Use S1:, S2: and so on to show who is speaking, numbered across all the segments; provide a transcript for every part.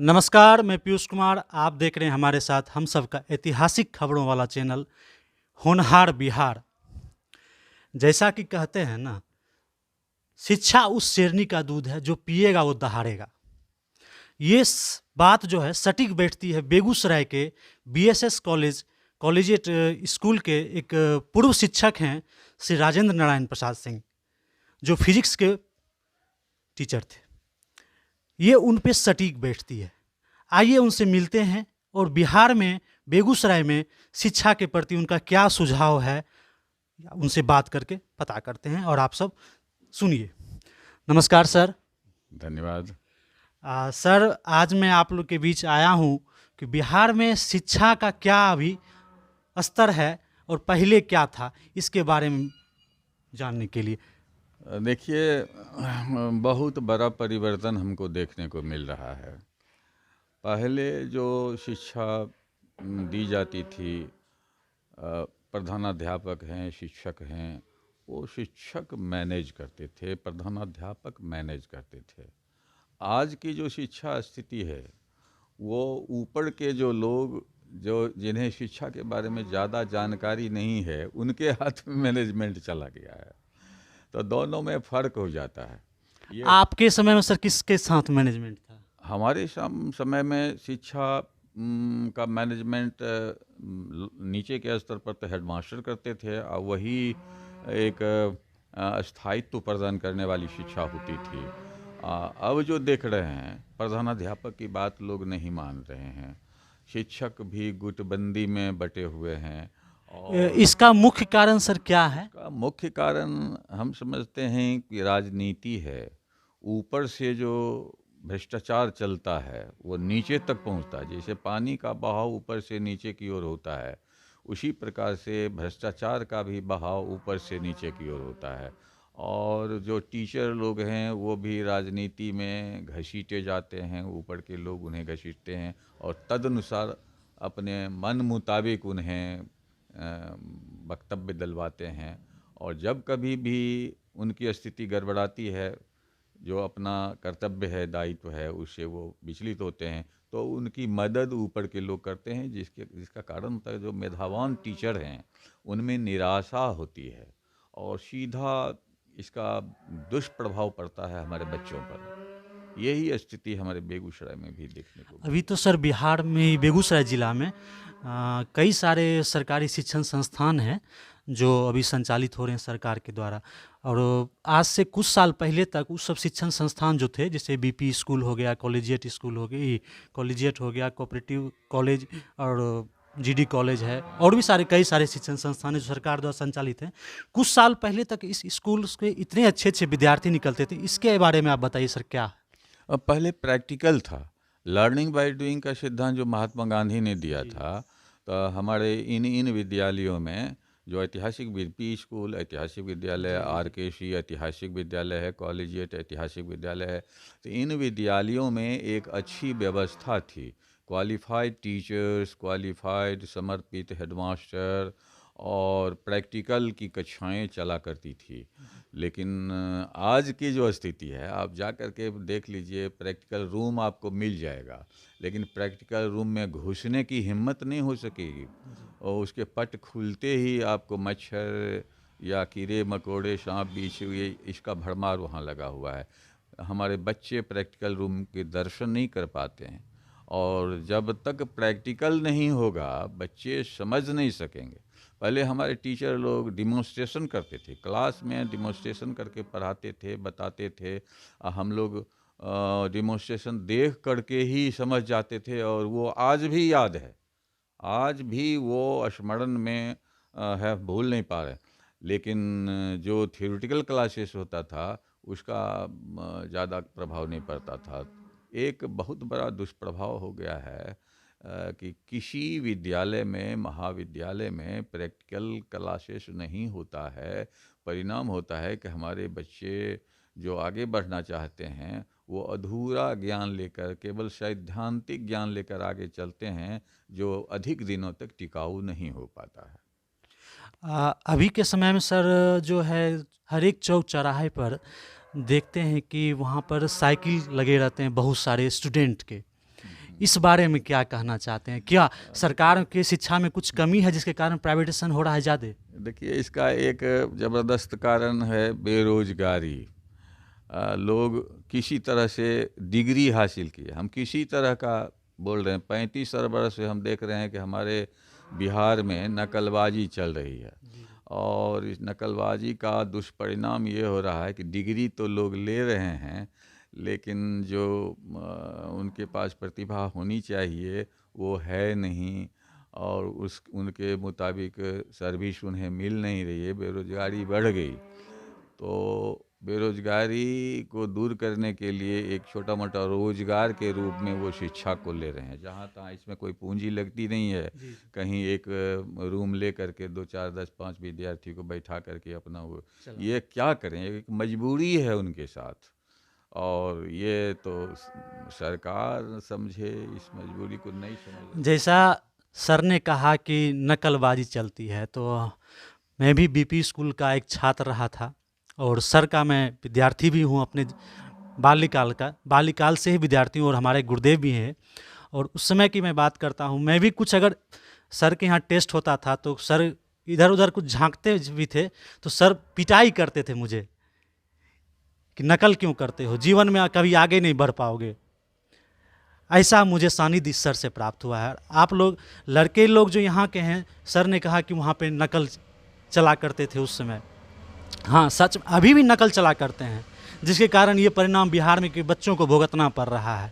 S1: नमस्कार, मैं पीयूष कुमार। आप देख रहे हैं हमारे साथ हम सबका ऐतिहासिक खबरों वाला चैनल होनहार बिहार। जैसा कि कहते हैं ना, शिक्षा उस शेरनी का दूध है जो पिएगा वो दहाड़ेगा। ये बात जो है सटीक बैठती है बेगूसराय के बीएसएस कॉलेजिएट स्कूल के एक पूर्व शिक्षक हैं श्री राजेंद्र नारायण प्रसाद सिंह, जो फिजिक्स के टीचर थे। ये उन पे सटीक बैठती है। आइए उनसे मिलते हैं और बिहार में बेगूसराय में शिक्षा के प्रति उनका क्या सुझाव है, उनसे बात करके पता करते हैं। और आप सब सुनिए। नमस्कार सर।
S2: धन्यवाद।
S1: सर, आज मैं आप लोग के बीच आया हूँ कि बिहार में शिक्षा का क्या अभी स्तर है और पहले क्या था, इसके बारे में जानने के लिए।
S2: देखिए, बहुत बड़ा परिवर्तन हमको देखने को मिल रहा है। पहले जो शिक्षा दी जाती थी, प्रधानाध्यापक हैं, शिक्षक हैं, वो शिक्षक मैनेज करते थे, प्रधानाध्यापक मैनेज करते थे। आज की जो शिक्षा स्थिति है, वो ऊपर के जो लोग जिन्हें शिक्षा के बारे में ज़्यादा जानकारी नहीं है, उनके हाथ में मैनेजमेंट चला गया है। तो दोनों में फ़र्क हो जाता है। ये
S1: आपके समय में सर किसके साथ मैनेजमेंट था?
S2: हमारे समय में शिक्षा का मैनेजमेंट नीचे के स्तर पर तो हेडमास्टर करते थे, और वही एक स्थायित्व प्रदान करने वाली शिक्षा होती थी। अब जो देख रहे हैं, प्रधानाध्यापक की बात लोग नहीं मान रहे हैं, शिक्षक भी गुटबंदी में बटे हुए हैं। और
S1: इसका मुख्य कारण सर क्या है?
S2: का मुख्य कारण हम समझते हैं कि राजनीति है। ऊपर से जो भ्रष्टाचार चलता है वो नीचे तक पहुंचता है। जैसे पानी का बहाव ऊपर से नीचे की ओर होता है, उसी प्रकार से भ्रष्टाचार का भी बहाव ऊपर से नीचे की ओर होता है। और जो टीचर लोग हैं वो भी राजनीति में घसीटे जाते हैं, ऊपर के लोग उन्हें घसीटते हैं और तदनुसार अपने मन मुताबिक उन्हें वक्तव्य दिलवाते हैं। और जब कभी भी उनकी स्थिति गड़बड़ाती है, जो अपना कर्तव्य है, दायित्व है, उससे वो विचलित होते हैं, तो उनकी मदद ऊपर के लोग करते हैं, जिसका कारण होता है जो मेधावान टीचर हैं उनमें निराशा होती है और सीधा इसका दुष्प्रभाव पड़ता है हमारे बच्चों पर। यही स्थिति हमारे बेगूसराय में भी देखने को
S1: अभी तो सर बिहार में बेगूसराय ज़िला में कई सारे सरकारी शिक्षण संस्थान हैं जो अभी संचालित हो रहे हैं सरकार के द्वारा। और आज से कुछ साल पहले तक उस सब शिक्षण संस्थान जो थे, जैसे बीपी स्कूल हो गया, कॉलेजिएट स्कूल हो गई, कॉलेजिएट हो गया, कोऑपरेटिव कॉलेज और जीडी कॉलेज है, और भी कई सारे शिक्षण संस्थान हैं जो सरकार द्वारा संचालित हैं। कुछ साल पहले तक इस स्कूल के इतने अच्छे अच्छे विद्यार्थी निकलते थे। इसके बारे में आप बताइए सर, क्या है?
S2: अब पहले प्रैक्टिकल था, लर्निंग बाय डूइंग का सिद्धांत जो महात्मा गांधी ने दिया था। तो हमारे इन विद्यालयों में जो ऐतिहासिक बीपी स्कूल, ऐतिहासिक विद्यालय, आरकेसी ऐतिहासिक विद्यालय है, कॉलेजिएट ऐतिहासिक विद्यालय है, तो इन विद्यालयों में एक अच्छी व्यवस्था थी। क्वालिफाइड टीचर्स, क्वालिफाइड समर्पित हेडमास्टर और प्रैक्टिकल की कक्षाएं चला करती थी। लेकिन आज की जो स्थिति है, आप जा कर के देख लीजिए, प्रैक्टिकल रूम आपको मिल जाएगा, लेकिन प्रैक्टिकल रूम में घुसने की हिम्मत नहीं हो सकेगी, और उसके पट खुलते ही आपको मच्छर या कीड़े मकोड़े, सांप बिच्छू, ये इसका भरमार वहाँ लगा हुआ है। हमारे बच्चे प्रैक्टिकल रूम के दर्शन नहीं कर पाते हैं, और जब तक प्रैक्टिकल नहीं होगा बच्चे समझ नहीं सकेंगे। पहले हमारे टीचर लोग डिमॉन्स्ट्रेशन करते थे, क्लास में डिमॉन्स्ट्रेशन करके पढ़ाते थे, बताते थे। हम लोग डिमॉन्स्ट्रेशन देख करके ही समझ जाते थे, और वो आज भी याद है, आज भी वो स्मरण में है, भूल नहीं पा रहे। लेकिन जो थियोरिटिकल क्लासेस होता था उसका ज़्यादा प्रभाव नहीं पड़ता था। एक बहुत बड़ा दुष्प्रभाव हो गया है कि किसी विद्यालय में, महाविद्यालय में प्रैक्टिकल क्लासेस नहीं होता है। परिणाम होता है कि हमारे बच्चे जो आगे बढ़ना चाहते हैं वो अधूरा ज्ञान लेकर, केवल सैद्धांतिक ज्ञान लेकर आगे चलते हैं, जो अधिक दिनों तक टिकाऊ नहीं हो पाता है।
S1: अभी के समय में सर जो है, हर एक चौक चौराहे पर देखते हैं कि वहाँ पर साइकिल लगे रहते हैं बहुत सारे स्टूडेंट के। इस बारे में क्या कहना चाहते हैं? क्या सरकार की शिक्षा में कुछ कमी है जिसके कारण प्राइवेटेशन हो रहा है ज़्यादा?
S2: देखिए, इसका एक ज़बरदस्त कारण है बेरोजगारी। लोग किसी तरह से डिग्री हासिल किए, हम किसी तरह का बोल रहे हैं, 35 अरब से हम देख रहे हैं कि हमारे बिहार में नकलबाजी चल रही है। और इस नकलबाजी का दुष्परिणाम ये हो रहा है कि डिग्री तो लोग ले रहे हैं, लेकिन जो उनके पास प्रतिभा होनी चाहिए वो है नहीं, और उनके मुताबिक सर्विस उन्हें मिल नहीं रही है, बेरोजगारी बढ़ गई। तो बेरोजगारी को दूर करने के लिए एक छोटा मोटा रोजगार के रूप में वो शिक्षा को ले रहे हैं, जहाँ तहाँ इसमें कोई पूंजी लगती नहीं है। कहीं एक रूम ले करके 2 4 10 5 विद्यार्थी को बैठा करके अपना वो ये क्या करें, एक मजबूरी है उनके साथ, और ये तो सरकार समझे, इस मजबूरी को नहीं समझ।
S1: जैसा सर ने कहा कि नकलबाजी चलती है, तो मैं भी बीपी स्कूल का एक छात्र रहा था, और सर का मैं विद्यार्थी भी हूँ, अपने बाल्यकाल से ही विद्यार्थी हूँ, और हमारे गुरुदेव भी हैं। और उस समय की मैं बात करता हूँ, मैं भी कुछ अगर सर के यहाँ टेस्ट होता था तो सर इधर उधर कुछ झांकते भी थे तो सर पिटाई करते थे मुझे कि नकल क्यों करते हो, जीवन में कभी आगे नहीं बढ़ पाओगे। ऐसा मुझे सानिध्य सर से प्राप्त हुआ है। आप लोग लड़के लोग जो यहाँ के हैं, सर ने कहा कि वहाँ पे नकल चला करते थे उस समय। हाँ, सच, अभी भी नकल चला करते हैं, जिसके कारण ये परिणाम बिहार में के बच्चों को भुगतना पड़ रहा है।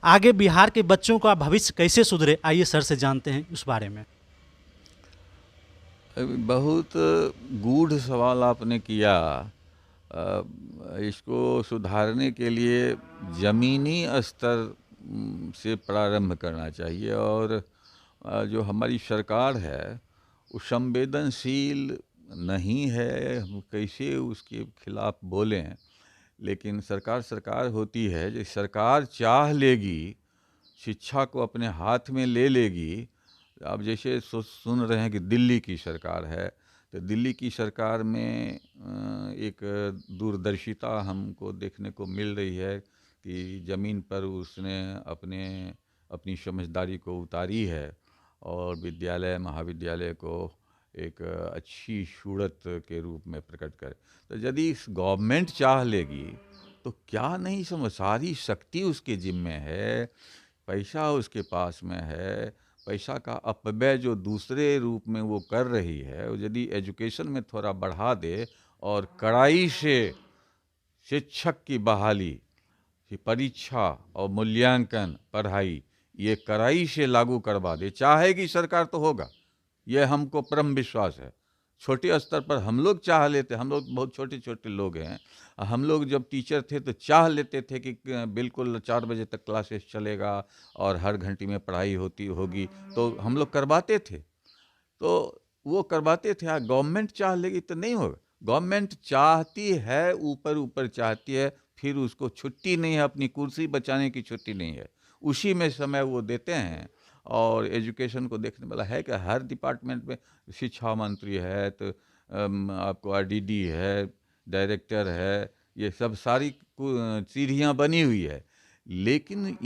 S1: आगे बिहार के बच्चों का भविष्य कैसे सुधरे, आइए सर से जानते हैं उस बारे में।
S2: बहुत गूढ़ सवाल आपने किया। इसको सुधारने के लिए ज़मीनी स्तर से प्रारंभ करना चाहिए, और जो हमारी सरकार है वो संवेदनशील नहीं है। हम कैसे उसके खिलाफ बोलें, लेकिन सरकार होती है। जो सरकार चाह लेगी, शिक्षा को अपने हाथ में ले लेगी। आप जैसे सुन रहे हैं कि दिल्ली की सरकार है, तो दिल्ली की सरकार में एक दूरदर्शिता हमको देखने को मिल रही है कि ज़मीन पर उसने अपनी समझदारी को उतारी है, और विद्यालय महाविद्यालय को एक अच्छी सूरत के रूप में प्रकट कर। तो यदि गवर्नमेंट चाह लेगी तो क्या नहीं समझ, सारी शक्ति उसके जिम्मे है, पैसा उसके पास में है। पैसा का अपव्यय जो दूसरे रूप में वो कर रही है, यदि एजुकेशन में थोड़ा बढ़ा दे और कड़ाई से शिक्षक की बहाली, परीक्षा और मूल्यांकन, पढ़ाई, ये कड़ाई से लागू करवा दे, चाहेगी सरकार तो होगा, ये हमको परम विश्वास है। छोटे स्तर पर हम लोग चाह लेते, हम लोग बहुत छोटे छोटे लोग हैं, हम लोग जब टीचर थे तो चाह लेते थे कि बिल्कुल 4 बजे तक क्लासेस चलेगा और हर घंटे में पढ़ाई होगी, तो हम लोग करवाते थे। तो वो करवाते थे। गवर्नमेंट चाह लेगी तो नहीं होगा। गवर्नमेंट चाहती है, ऊपर चाहती है, फिर उसको छुट्टी नहीं है, अपनी कुर्सी बचाने की छुट्टी नहीं है, उसी में समय वो देते हैं। और एजुकेशन को देखने वाला है कि हर डिपार्टमेंट में शिक्षा मंत्री है, तो आपको आरडीडी है, डायरेक्टर है, ये सब सारी सीढ़ियाँ बनी हुई है, लेकिन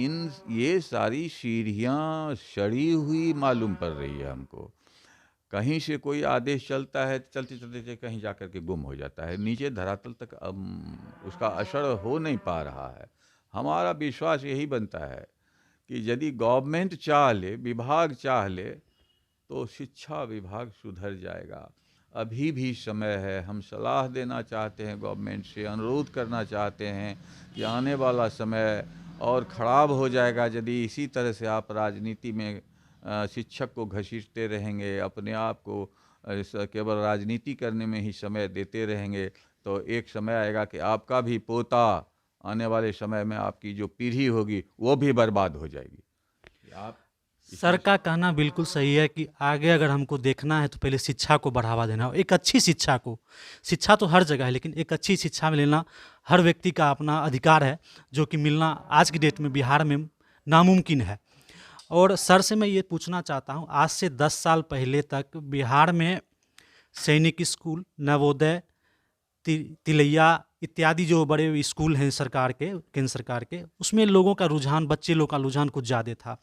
S2: ये सारी सीढ़ियाँ सड़ी हुई मालूम पड़ रही है हमको। कहीं से कोई आदेश चलता है, चलते चलते कहीं जाकर के गुम हो जाता है, नीचे धरातल तक उसका असर हो नहीं पा रहा है। हमारा विश्वास यही बनता है कि यदि गवर्नमेंट चाह ले, विभाग चाह ले, तो शिक्षा विभाग सुधर जाएगा। अभी भी समय है। हम सलाह देना चाहते हैं गवर्नमेंट से, अनुरोध करना चाहते हैं कि आने वाला समय और ख़राब हो जाएगा यदि इसी तरह से आप राजनीति में शिक्षक को घसीटते रहेंगे, अपने आप को केवल राजनीति करने में ही समय देते रहेंगे, तो एक समय आएगा कि आपका भी पोता, आने वाले समय में आपकी जो पीढ़ी होगी वो भी बर्बाद हो जाएगी। आप
S1: सर का कहना बिल्कुल सही है कि आगे अगर हमको देखना है तो पहले शिक्षा को बढ़ावा देना हो, एक अच्छी शिक्षा को। शिक्षा तो हर जगह है, लेकिन एक अच्छी शिक्षा में लेना हर व्यक्ति का अपना अधिकार है, जो कि मिलना आज की डेट में बिहार में नामुमकिन है। और सर से मैं ये पूछना चाहता हूँ, आज से 10 साल पहले तक बिहार में सैनिक स्कूल, नवोदय तिलैया इत्यादि जो बड़े स्कूल हैं सरकार के, केंद्र सरकार के, उसमें लोगों का रुझान, बच्चे लोग का रुझान कुछ ज़्यादा था।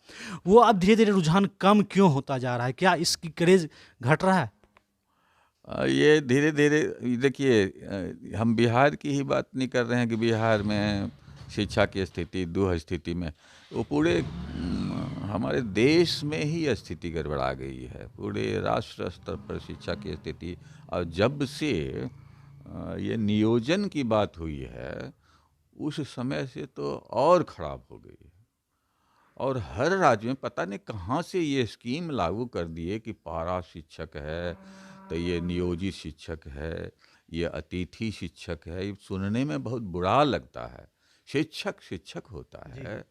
S1: वो अब धीरे धीरे रुझान कम क्यों होता जा रहा है? क्या इसकी क्रेज़ घट रहा है?
S2: ये धीरे धीरे, देखिए, हम बिहार की ही बात नहीं कर रहे हैं कि बिहार में शिक्षा की स्थिति दुह स्थिति में, वो पूरे हमारे देश में ही स्थिति गड़बड़ा गई है। पूरे राष्ट्र स्तर पर शिक्षा की स्थिति, और जब से ये नियोजन की बात हुई है उस समय से तो और ख़राब हो गई है। और हर राज्य में पता नहीं कहाँ से ये स्कीम लागू कर दिए कि पारा शिक्षक है तो ये नियोजित शिक्षक है, ये अतिथि शिक्षक है। ये सुनने में बहुत बुरा लगता है। शिक्षक शिक्षक होता है,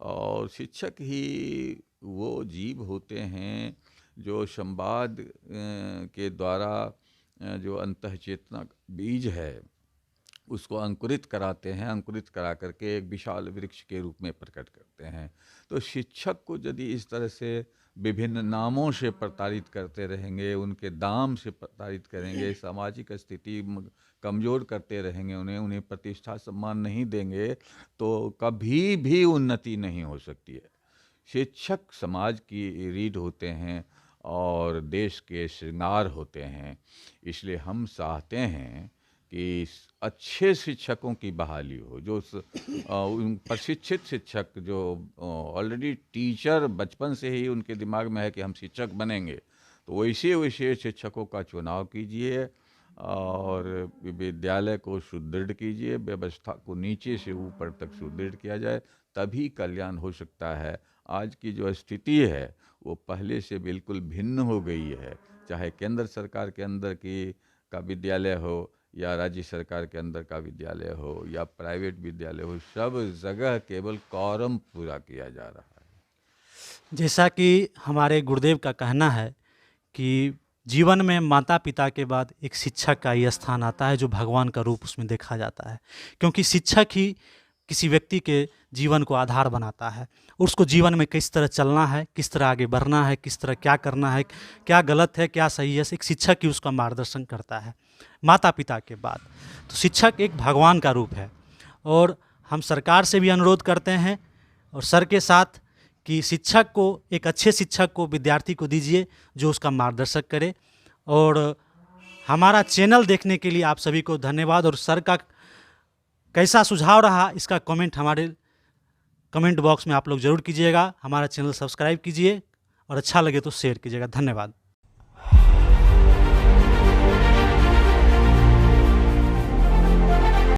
S2: और शिक्षक ही वो जीव होते हैं जो संवाद के द्वारा जो अंतःचेतना बीज है उसको अंकुरित कराते हैं, अंकुरित करा करके एक विशाल वृक्ष के रूप में प्रकट करते हैं। तो शिक्षक को यदि इस तरह से विभिन्न नामों से प्रताड़ित करते रहेंगे, उनके दाम से प्रताड़ित करेंगे, सामाजिक स्थिति कमज़ोर करते रहेंगे, उन्हें प्रतिष्ठा सम्मान नहीं देंगे, तो कभी भी उन्नति नहीं हो सकती है। शिक्षक समाज की रीढ़ होते हैं और देश के श्रृंगार होते हैं। इसलिए हम चाहते हैं कि अच्छे शिक्षकों की बहाली हो, जो प्रशिक्षित शिक्षक जो ऑलरेडी टीचर बचपन से ही उनके दिमाग में है कि हम शिक्षक बनेंगे, तो वैसे वैसे शिक्षकों का चुनाव कीजिए और विद्यालय को सुदृढ़ कीजिए, व्यवस्था को नीचे से ऊपर तक सुदृढ़ किया जाए, तभी कल्याण हो सकता है। आज की जो स्थिति है वो पहले से बिल्कुल भिन्न हो गई है। चाहे केंद्र सरकार के अंदर का विद्यालय हो या राज्य सरकार के अंदर का विद्यालय हो या प्राइवेट विद्यालय हो, सब जगह केवल कॉरम पूरा किया जा रहा है।
S1: जैसा कि हमारे गुरुदेव का कहना है कि जीवन में माता पिता के बाद एक शिक्षक का ही स्थान आता है, जो भगवान का रूप उसमें देखा जाता है, क्योंकि शिक्षक ही किसी व्यक्ति के जीवन को आधार बनाता है। उसको जीवन में किस तरह चलना है, किस तरह आगे बढ़ना है, किस तरह क्या करना है, क्या गलत है, क्या सही है, एक शिक्षक ही उसका मार्गदर्शन करता है माता पिता के बाद। तो शिक्षक एक भगवान का रूप है, और हम सरकार से भी अनुरोध करते हैं और सर के साथ कि शिक्षक को, एक अच्छे शिक्षक को विद्यार्थी को दीजिए जो उसका मार्गदर्शक करे। और हमारा चैनल देखने के लिए आप सभी को धन्यवाद। और सर का कैसा सुझाव रहा इसका कमेंट हमारे कमेंट बॉक्स में आप लोग ज़रूर कीजिएगा। हमारा चैनल सब्सक्राइब कीजिए और अच्छा लगे तो शेयर कीजिएगा। धन्यवाद।